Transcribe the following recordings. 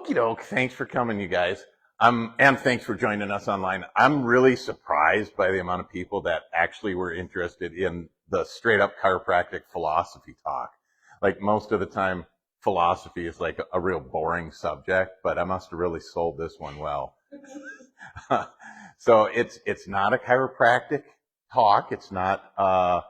Okie doke. Thanks for coming, you guys. And thanks for joining us online. I'm really surprised by the amount of people that actually were interested in the straight up chiropractic philosophy talk. Like most of the time, philosophy is like a real boring subject, but I must have really sold this one well. So it's not a chiropractic talk. It's not a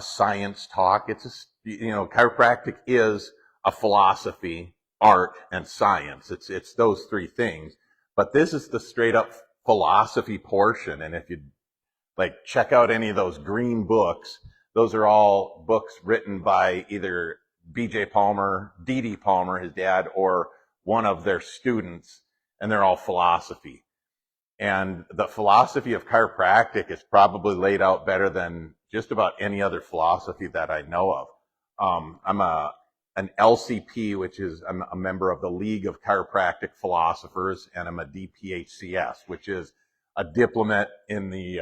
science talk. It's chiropractic is a philosophy, art, and science. It's those three things. But this is the straight up philosophy portion. And if you like check out any of those green books, those are all books written by either B.J. Palmer, D.D. Palmer, his dad, or one of their students, and they're all philosophy. And the philosophy of chiropractic is probably laid out better than just about any other philosophy that I know of. I'm an LCP, which is I'm a member of the League of Chiropractic Philosophers, and I'm a DPHCS, which is a diplomate in the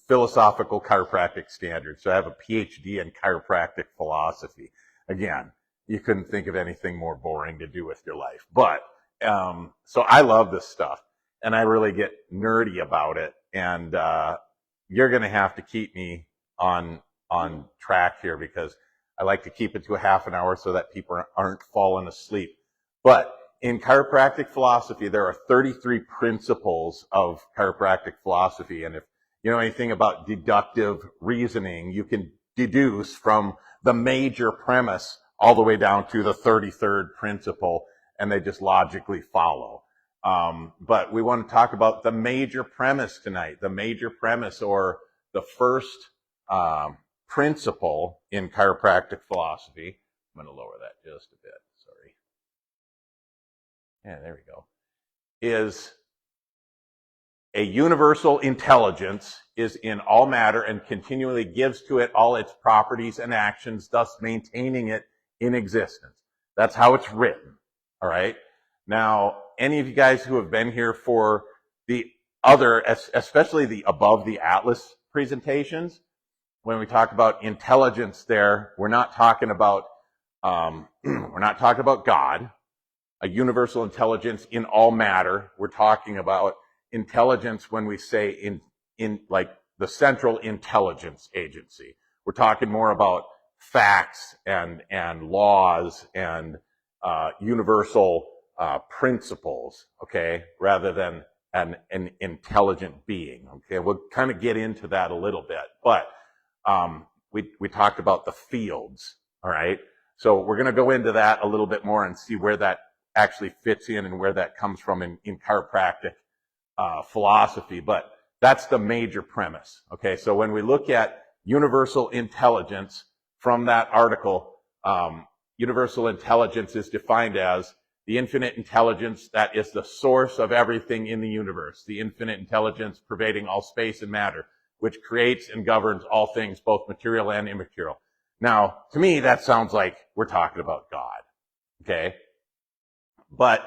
philosophical chiropractic standards. So I have a PhD in chiropractic philosophy. Again, you couldn't think of anything more boring to do with your life. But so I love this stuff, and I really get nerdy about it. And you're going to have to keep me on track here, because I like to keep it to a half an hour so that people aren't falling asleep. But in chiropractic philosophy, there are 33 principles of chiropractic philosophy. And if you know anything about deductive reasoning, you can deduce from the major premise all the way down to the 33rd principle, and they just logically follow. But we want to talk about the major premise tonight. The major premise, or the first principle in chiropractic philosophy. I'm going to lower that just a bit. Sorry. Yeah, there we go. Is a universal intelligence is in all matter and continually gives to it all its properties and actions, thus maintaining it in existence. That's how it's written. All right. Now, any of you guys who have been here for the other, especially the above the Atlas presentations, when we talk about intelligence there, we're not talking about God, a universal intelligence in all matter. We're talking about intelligence when we say in like the Central Intelligence Agency. We're talking more about facts and laws and universal principles, okay, rather than an intelligent being. Okay, we'll kind of get into that a little bit, but we talked about the fields. All right, so we're going to go into that a little bit more and see where that actually fits in and where that comes from in chiropractic philosophy. But that's the major premise. Okay, so when we look at universal intelligence from that article, universal intelligence is defined as the infinite intelligence that is the source of everything in the universe, the infinite intelligence pervading all space and matter, which creates and governs all things, both material and immaterial. Now, to me, that sounds like we're talking about God, okay? But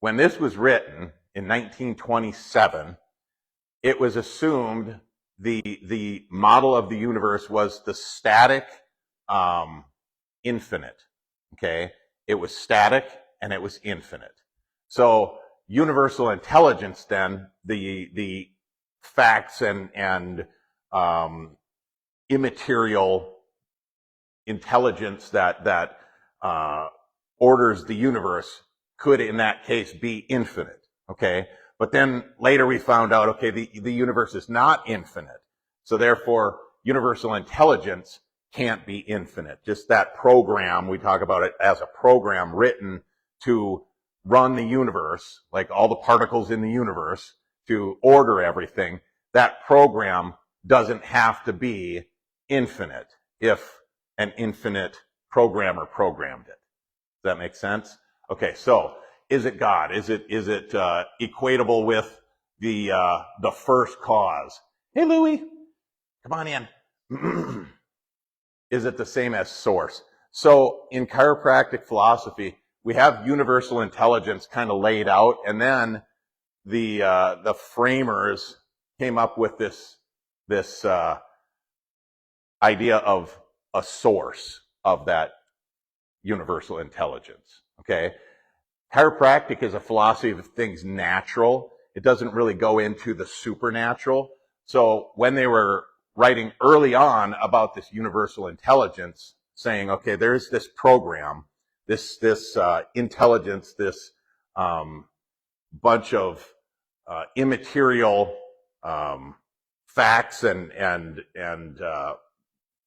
when this was written in 1927, it was assumed the model of the universe was the static infinite, okay? It was static and it was infinite. So universal intelligence, then, the facts and immaterial intelligence that orders the universe could, in that case, be infinite. Okay, but then later we found out, okay, the universe is not infinite, so therefore universal intelligence can't be infinite. Just that program, we talk about it as a program written to run the universe, like all the particles in the universe, to order everything. That program doesn't have to be infinite if an infinite programmer programmed it. Does that make sense? Okay, so is it God? Is it equatable with the first cause? Hey, Louie, come on in. Is it the same as source? So in chiropractic philosophy, we have universal intelligence kind of laid out, and then the framers came up with this idea of a source of that universal intelligence. Okay, chiropractic is a philosophy of things natural. It doesn't really go into the supernatural. So when they were writing early on about this universal intelligence, saying, okay, there's this program, this intelligence, this bunch of immaterial facts and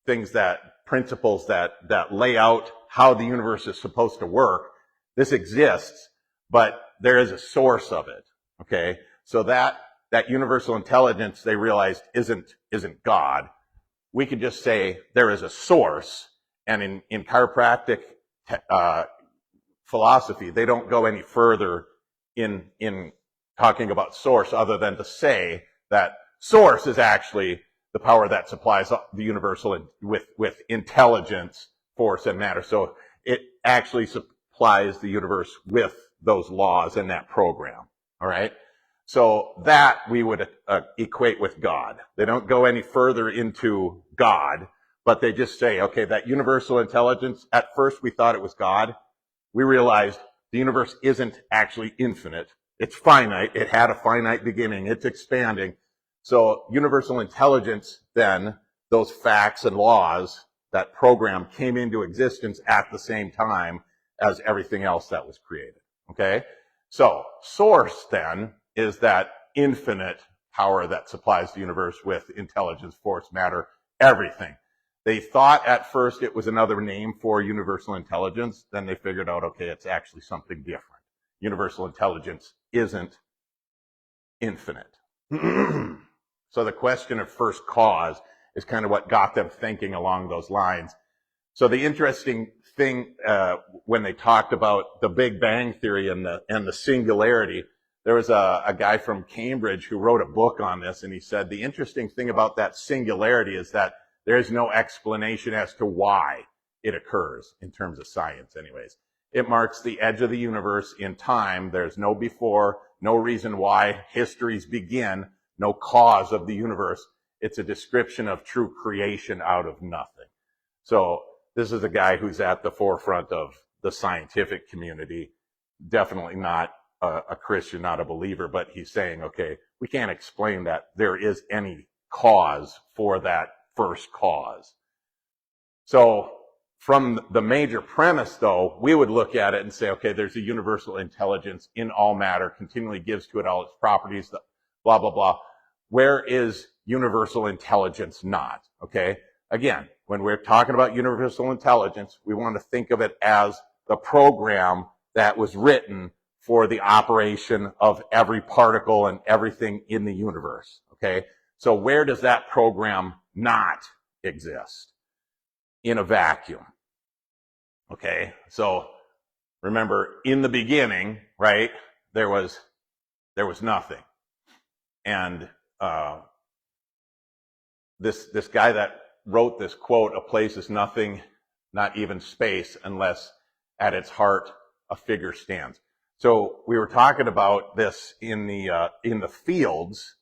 things, that principles that lay out how the universe is supposed to work. This exists, but there is a source of it. Okay, so that universal intelligence, they realized, isn't God. We could just say there is a source, and in chiropractic philosophy, they don't go any further in talking about source other than to say that source is actually the power that supplies the universal with intelligence, force, and matter. So it actually supplies the universe with those laws and that program. All right? So that we would equate with God. They don't go any further into God, but they just say, okay, that universal intelligence, at first we thought it was God. We realized the universe isn't actually infinite. It's finite. It had a finite beginning. It's expanding. So universal intelligence, then, those facts and laws, that program came into existence at the same time as everything else that was created. Okay? So source, then, is that infinite power that supplies the universe with intelligence, force, matter, everything. They thought at first it was another name for universal intelligence. Then they figured out, okay, it's actually something different. Universal intelligence isn't infinite. So the question of first cause is kind of what got them thinking along those lines. So the interesting thing, when they talked about the Big Bang Theory and the singularity, there was a guy from Cambridge who wrote a book on this, and he said the interesting thing about that singularity is that there is no explanation as to why it occurs, in terms of science anyways. It marks the edge of the universe in time. There's no before, no reason why histories begin, no cause of the universe. It's a description of true creation out of nothing. So this is a guy who's at the forefront of the scientific community, definitely not a Christian, not a believer, but he's saying, okay, we can't explain that there is any cause for that first cause. So from the major premise, though, we would look at it and say, okay, there's a universal intelligence in all matter, continually gives to it all its properties, blah, blah, blah. Where is universal intelligence not? Okay? Again, when we're talking about universal intelligence, we want to think of it as the program that was written for the operation of every particle and everything in the universe. Okay? So where does that program not exist? In a vacuum. Okay? So remember, in the beginning, right, there was nothing. And this guy that wrote this quote, a place is nothing, not even space, unless at its heart a figure stands. So we were talking about this in the fields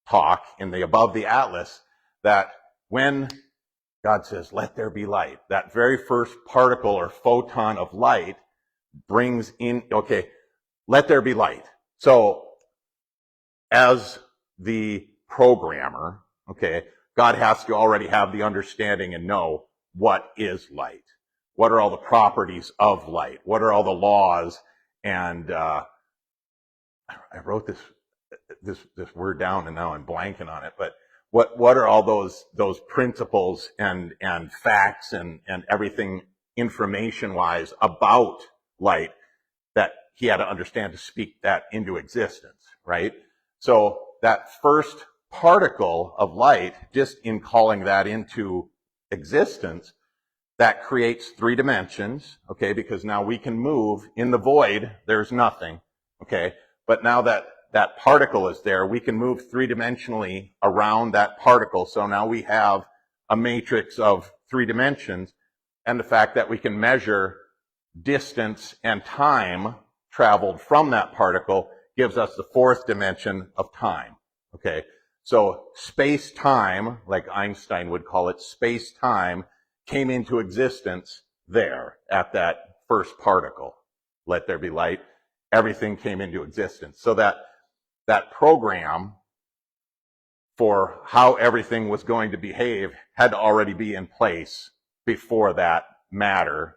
talk, in the Above the Atlas, that when God says, let there be light, that very first particle or photon of light brings in, okay, let there be light. So as the programmer, okay, God has to already have the understanding and know what is light. What are all the properties of light? What are all the laws? And I wrote this word down, and now I'm blanking on it. But what are all those principles and facts and everything information-wise about light that he had to understand to speak that into existence, right? So that first particle of light, just in calling that into existence, that creates 3 dimensions, okay, because now we can move in the void, there's nothing, okay, but now that particle is there, we can move 3-dimensionally around that particle, so now we have a matrix of 3 dimensions, and the fact that we can measure distance and time traveled from that particle gives us the 4th dimension of time, okay. So space-time, like Einstein would call it, space-time, came into existence there at that first particle. Let there be light. everything came into existence. So that program for how everything was going to behave had to already be in place before that matter,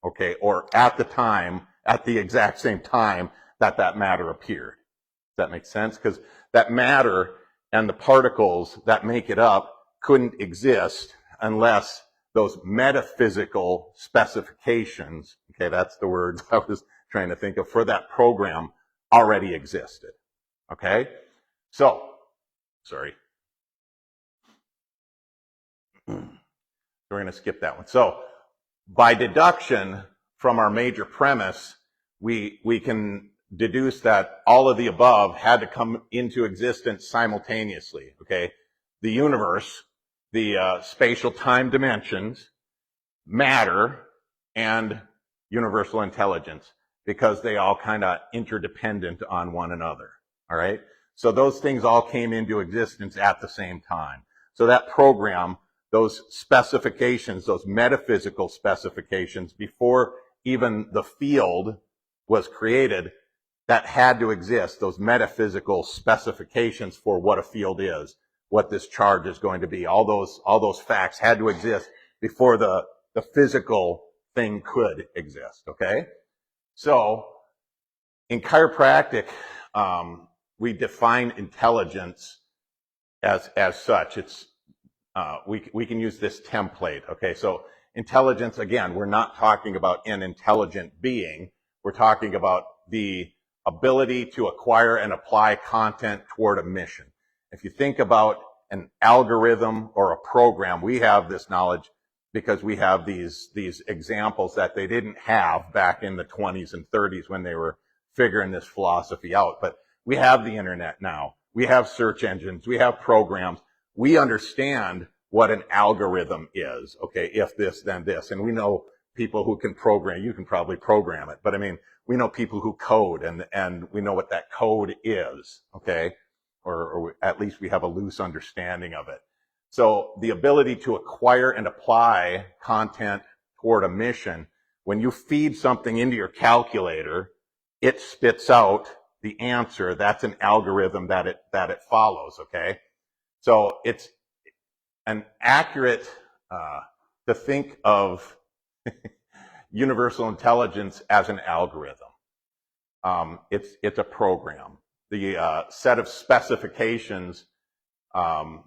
okay, or at the exact same time that matter appeared. Does that make sense? Because that matter and the particles that make it up couldn't exist unless those metaphysical specifications, okay, that's the words I was trying to think of, for that program already existed. Okay? So, sorry. We're going to skip that one. So, by deduction from our major premise, we can deduce that all of the above had to come into existence simultaneously. Okay? The universe, the spatial time dimensions, matter, and universal intelligence, because they all kind of interdependent on one another. All right? So those things all came into existence at the same time. So that program, those specifications, those metaphysical specifications, before even the field was created, that had to exist, those metaphysical specifications for what a field is, what this charge is going to be. All those facts had to exist before the physical thing could exist, okay? So, in chiropractic, we define intelligence as such. It's we can use this template, okay? So, intelligence, again, we're not talking about an intelligent being. We're talking about the ability to acquire and apply content toward a mission. If you think about an algorithm or a program, we have this knowledge because we have these examples that they didn't have back in the 20s and 30s when they were figuring this philosophy out. But we have the internet now. We have search engines. We have programs. We understand what an algorithm is. Okay, if this, then this. And we know people who can program. You can probably program it. But I mean, we know people who code, and we know what that code is. Okay, or at least we have a loose understanding of it. So the ability to acquire and apply content toward a mission, when you feed something into your calculator, it spits out the answer. That's an algorithm that it follows, okay? So it's an accurate to think of universal intelligence as an algorithm. It's a program. The set of specifications,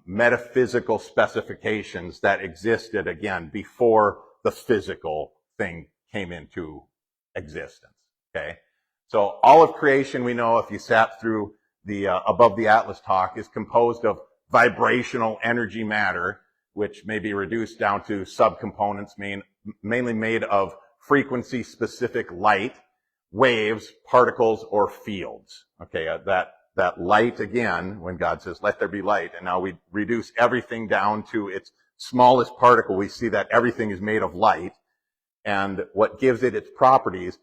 metaphysical specifications that existed, again, before the physical thing came into existence, okay? So all of creation, we know, if you sat through the Above the Atlas talk, is composed of vibrational energy matter, which may be reduced down to subcomponents, mainly made of frequency-specific light, waves, particles, or fields. Okay, that light, again, when God says, let there be light, and now we reduce everything down to its smallest particle, we see that everything is made of light, and what gives it its properties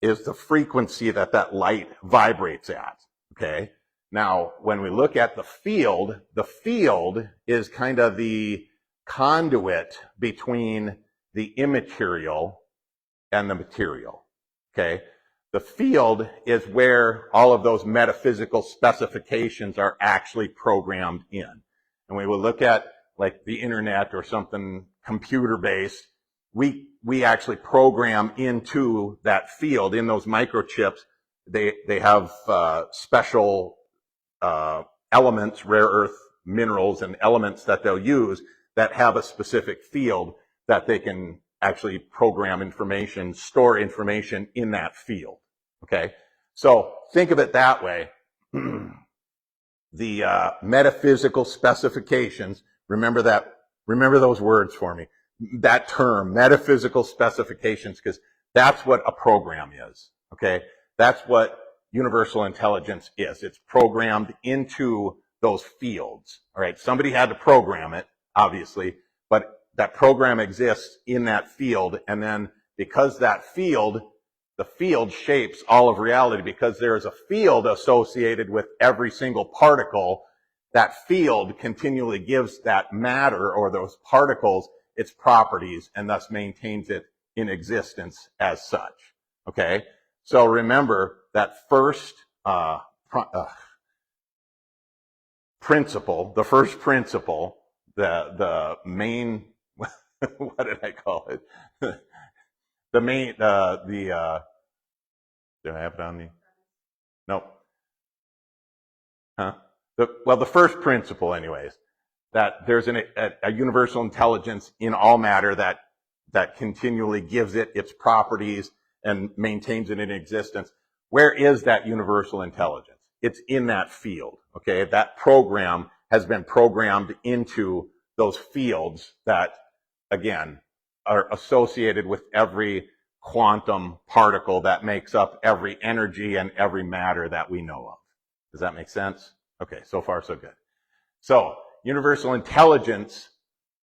is the frequency that light vibrates at, okay? Now, when we look at the field is kind of the conduit between the immaterial and the material, okay? The field is where all of those metaphysical specifications are actually programmed in. And we will look at like the internet or something computer-based. We actually program into that field, in those microchips. They have special elements, rare earth minerals and elements that they'll use that have a specific field that they can actually program information, store information in that field. Okay, so think of it that way. The metaphysical specifications, remember those words for me. That term, metaphysical specifications, because that's what a program is. Okay, that's what universal intelligence is. It's programmed into those fields. All right, somebody had to program it, obviously, but that program exists in that field, and then because that field, the field shapes all of reality, because there is a field associated with every single particle. That field continually gives that matter or those particles its properties and thus maintains it in existence as such. Okay? So remember that first principle, the first principle, the main, what did I call it? The main, did I have it on the, no. Huh? The first principle anyways, that there's a universal intelligence in all matter that continually gives it its properties and maintains it in existence. Where is that universal intelligence? It's in that field, okay? That program has been programmed into those fields that, again, are associated with every quantum particle that makes up every energy and every matter that we know of. Does that make sense? Okay, so far so good. So, universal intelligence,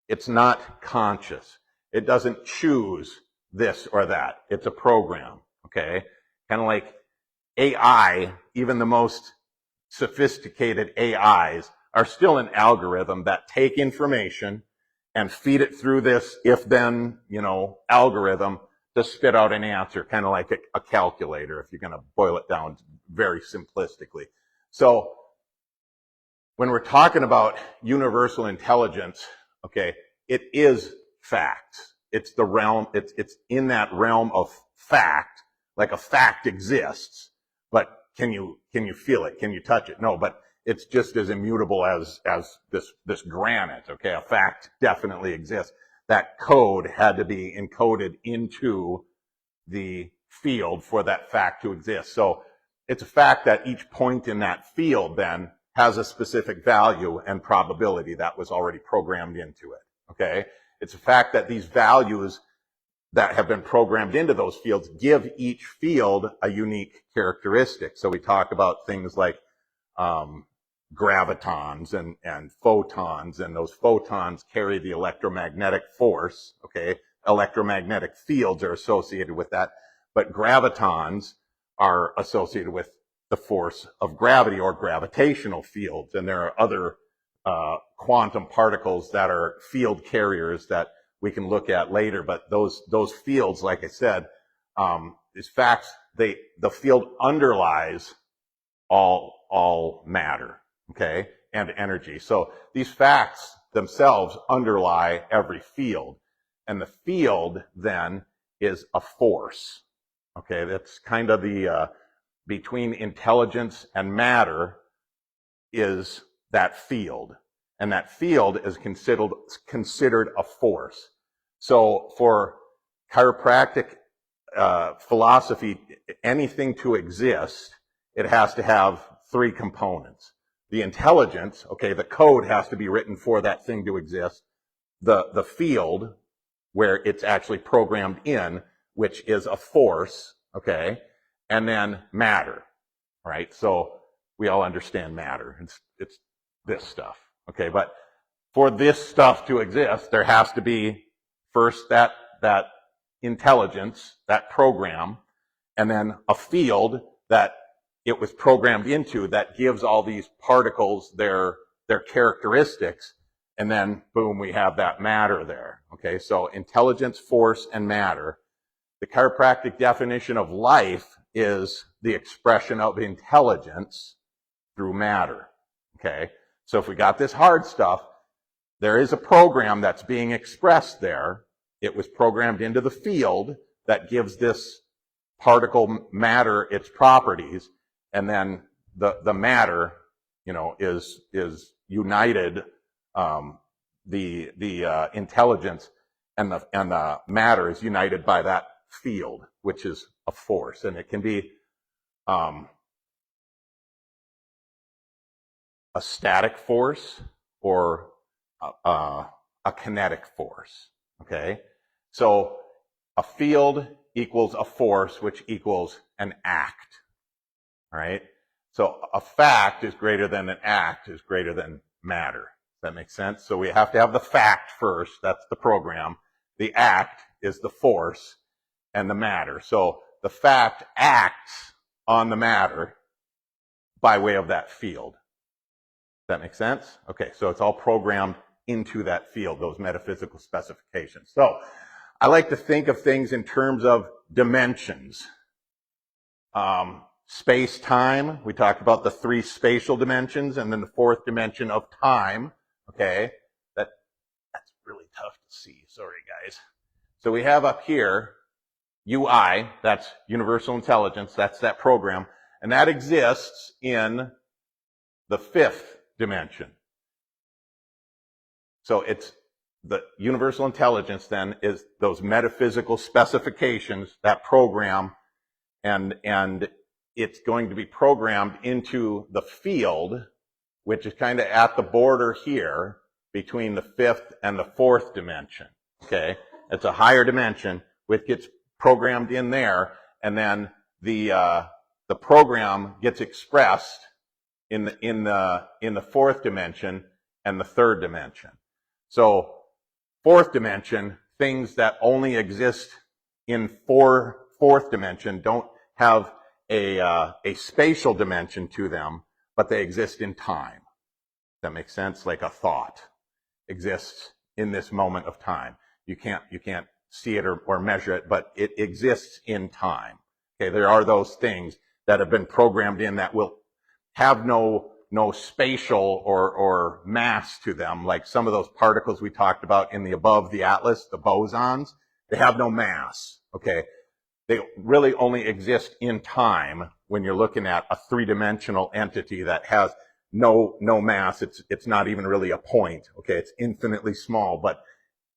it's not conscious. It doesn't choose this or that. It's a program, okay? Kind of like AI, even the most sophisticated AIs are still an algorithm that take information and feed it through this if-then, algorithm to spit out an answer, kind of like a calculator, if you're going to boil it down very simplistically. So, when we're talking about universal intelligence, okay, it is facts. It's the realm, it's in that realm of fact, like a fact exists, but can you feel it? Can you touch it? No, but it's just as immutable as this granite, okay? A fact definitely exists. That code had to be encoded into the field for that fact to exist. So it's a fact that each point in that field then has a specific value and probability that was already programmed into it, okay? It's a fact that these values that have been programmed into those fields give each field a unique characteristic. So we talk about things like gravitons and photons, and those photons carry the electromagnetic force, okay? Electromagnetic fields are associated with that, but gravitons are associated with the force of gravity or gravitational fields, and there are other quantum particles that are field carriers that we can look at later, but those fields, like I said, these facts, the field underlies all matter, okay, and energy. So these facts themselves underlie every field, and the field then is a force, okay? That's kind of the between intelligence and matter is that field. And that field is considered a force. So for chiropractic philosophy, anything to exist, it has to have three components. The intelligence, okay, the code has to be written for that thing to exist. The field, where it's actually programmed in, which is a force, okay, and then matter, right? So we all understand matter. It's this stuff, okay? But for this stuff to exist, there has to be first that intelligence, that program, and then a field that it was programmed into that gives all these particles their characteristics, and then boom, we have that matter there, okay? So intelligence, force, and matter. The chiropractic definition of life is the expression of intelligence through matter, okay? So if we got this hard stuff, there is a program that's being expressed there. It was programmed into the field that gives this particle matter its properties, and then the matter, is united, the intelligence and the matter is united by that field, which is a force, and it can be a static force or a kinetic force, okay? So a field equals a force, which equals an act, all right? So a fact is greater than an act is greater than matter. Does that make sense? So we have to have the fact first, that's the program. The act is the force, and the matter. So the fact acts on the matter by way of that field. Does that make sense? Okay, so it's all programmed into that field, those metaphysical specifications. So I like to think of things in terms of dimensions. Space-time, we talked about the 3 spatial dimensions, and then the 4th dimension of time, okay? That's really tough to see, sorry guys. So we have up here, UI, that's universal intelligence, that's that program, and that exists in the 5th dimension. So it's the universal intelligence then is those metaphysical specifications, that program, and it's going to be programmed into the field, which is kind of at the border here between the 5th and the 4th dimension. Okay, it's a higher dimension, which gets programmed in there, and then the program gets expressed in the 4th dimension and the 3rd dimension. So 4th dimension, things that only exist in 4th dimension don't have a spatial dimension to them, but they exist in time. Does that make sense? Like a thought exists in this moment of time. You can't see it or measure it, but it exists in time. Okay, there are those things that have been programmed in that will have no spatial or mass to them, like some of those particles we talked about in the above the atlas, the bosons, they have no mass. Okay, they really only exist in time when you're looking at a 3-dimensional entity that has no mass. It's not even really a point. Okay, it's infinitely small, but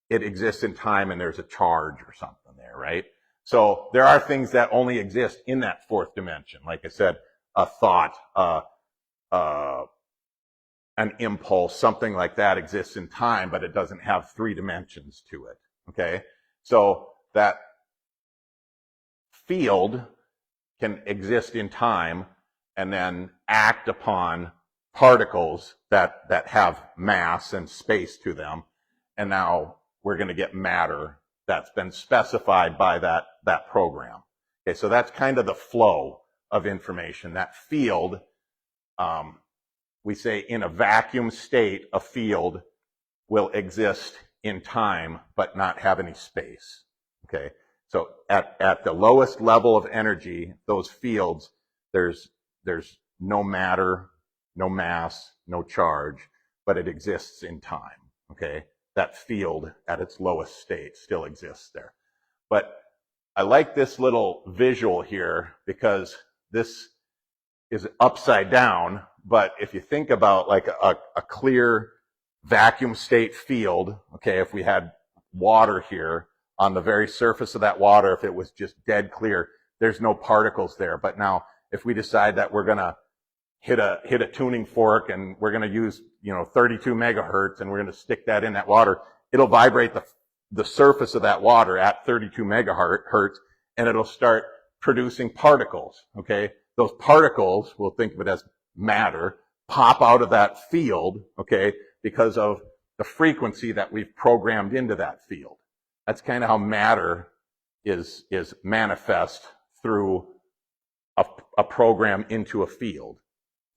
it exists in time, and there's a charge or something there, right? So there are things that only exist in that 4th dimension. Like I said, a thought, an impulse, something like that exists in time, but it doesn't have 3 dimensions to it. Okay, so that field can exist in time and then act upon particles that have mass and space to them. And now we're going to get matter that's been specified by that program. Okay, so that's kind of the flow of information. That field, we say in a vacuum state, a field will exist in time but not have any space. Okay, so at the lowest level of energy, those fields, there's no matter, no mass, no charge, but it exists in time. Okay, that field at its lowest state still exists there. But I like this little visual here because this is upside down, but if you think about like a clear vacuum state field, okay, if we had water here, on the very surface of that water, if it was just dead clear, there's no particles there. But now, if we decide that we're going to hit a tuning fork and we're going to use 32 megahertz and we're going to stick that in that water, it'll vibrate the surface of that water at 32 megahertz, and it'll start producing particles. Okay, those particles, we'll think of it as matter, pop out of that field. Okay, because of the frequency that we've programmed into that field. That's kind of how matter is manifest through a program into a field.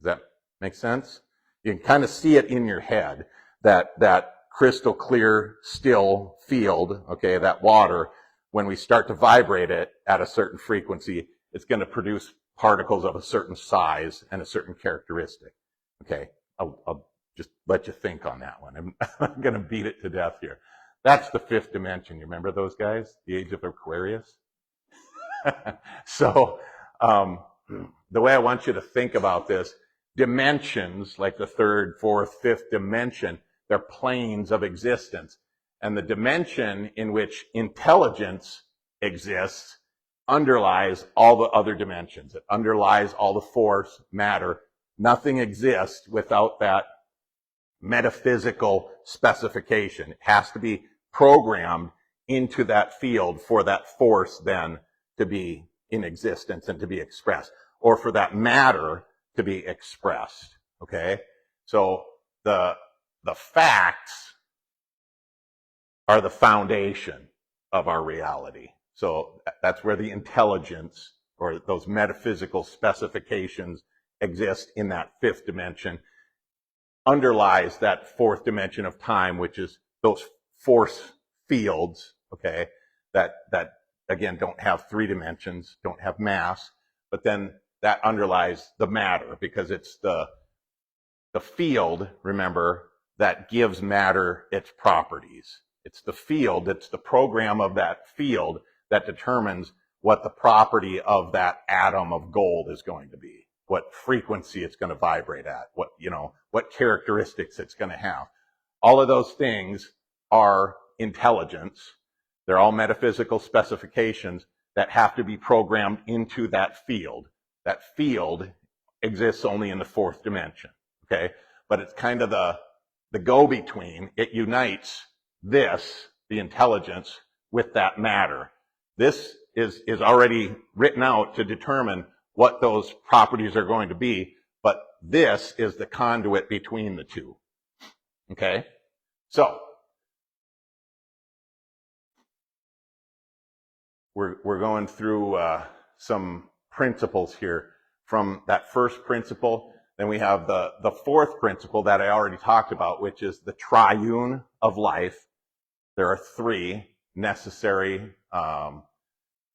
Does that make sense? You can kind of see it in your head, that crystal clear, still field, okay, that water, when we start to vibrate it at a certain frequency, it's going to produce particles of a certain size and a certain characteristic. Okay, I'll just let you think on that one. I'm going to beat it to death here. That's the 5th dimension. You remember those guys? The age of Aquarius? So, the way I want you to think about this, dimensions, like the 3rd, 4th, 5th dimension, they're planes of existence. And the dimension in which intelligence exists underlies all the other dimensions. It underlies all the force, matter. Nothing exists without that metaphysical specification. It has to be programmed into that field for that force then to be in existence and to be expressed, or for that matter to be expressed. Okay, so the facts are the foundation of our reality. So that's where the intelligence or those metaphysical specifications exist in that 5th dimension. Underlies that 4th dimension of time, which is those force fields, okay, that again don't have 3 dimensions, don't have mass, but then that underlies the matter, because it's the field, remember, that gives matter its properties. It's the field, it's the program of that field that determines what the property of that atom of gold is going to be, what frequency it's going to vibrate at, what characteristics it's going to have. All of those things are intelligence. They're all metaphysical specifications that have to be programmed into that field. That field exists only in the fourth dimension, okay? But it's kind of the go-between. It unites this, the intelligence, with that matter. This is already written out to determine what those properties are going to be, but this is the conduit between the two, okay? So, we're going through some principles here from that first principle. Then we have the fourth principle that I already talked about, which is the triune of life. There are three necessary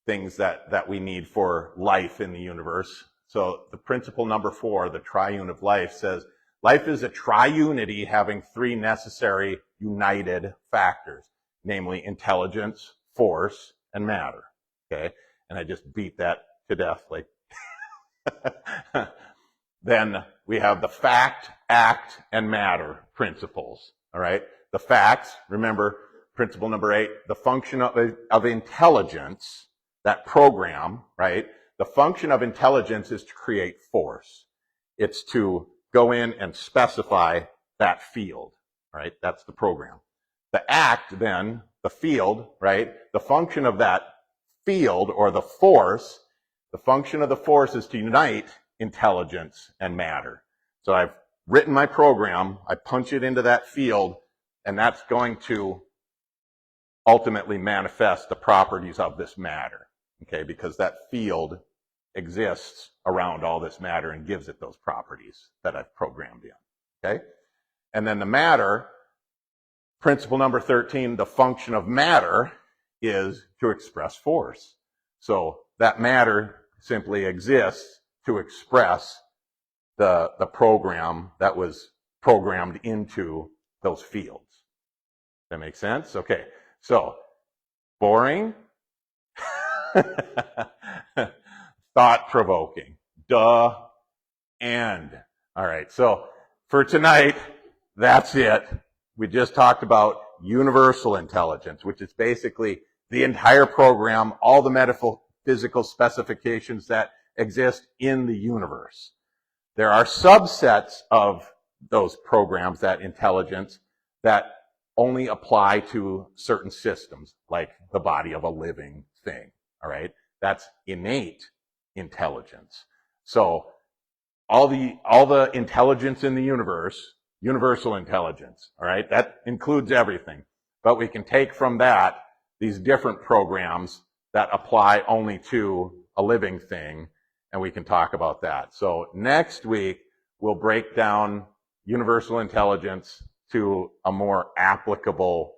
things that we need for life in the universe. So the principle number 4, the triune of life, says life is a triunity having three necessary united factors, namely intelligence, force, and matter. Okay? And I just beat that to death. Like Then we have the fact, act, and matter principles. All right? The facts, remember, principle number 8, the function of intelligence, that program, right? The function of intelligence is to create force. It's to go in and specify that field, right? That's the program. The act, then, the field, right? The function of that field, or the force, the function of the force is to unite intelligence and matter. So I've written my program, I punch it into that field, and that's going to ultimately manifest the properties of this matter, okay? Because that field exists around all this matter and gives it those properties that I've programmed in, okay? And then the matter, principle number 13, the function of matter is to express force. So that matter simply exists to express the program that was programmed into those fields. That makes sense? Okay. So, boring, thought-provoking, and. All right, so for tonight, that's it. We just talked about universal intelligence, which is basically the entire program, all the metaphysical specifications that exist in the universe. There are subsets of those programs, that intelligence, that only apply to certain systems, like the body of a living thing, all right? That's innate intelligence. So all the intelligence in the universe, universal intelligence, all right? That includes everything. But we can take from that these different programs that apply only to a living thing, and we can talk about that. So next week, we'll break down universal intelligence to a more applicable,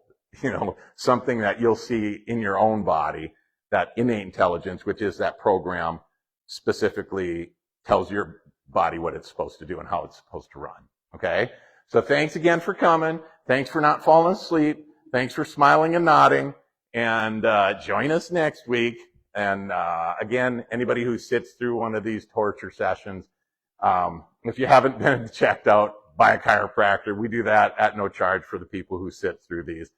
something that you'll see in your own body, that innate intelligence, which is that program specifically tells your body what it's supposed to do and how it's supposed to run, okay? So thanks again for coming. Thanks for not falling asleep. Thanks for smiling and nodding. And join us next week. And again, anybody who sits through one of these torture sessions, if you haven't been checked out by a chiropractor, we do that at no charge for the people who sit through these.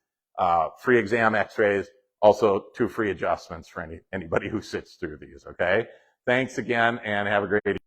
Free exam, x-rays, also 2 free adjustments for anybody who sits through these, okay? Thanks again, and have a great evening.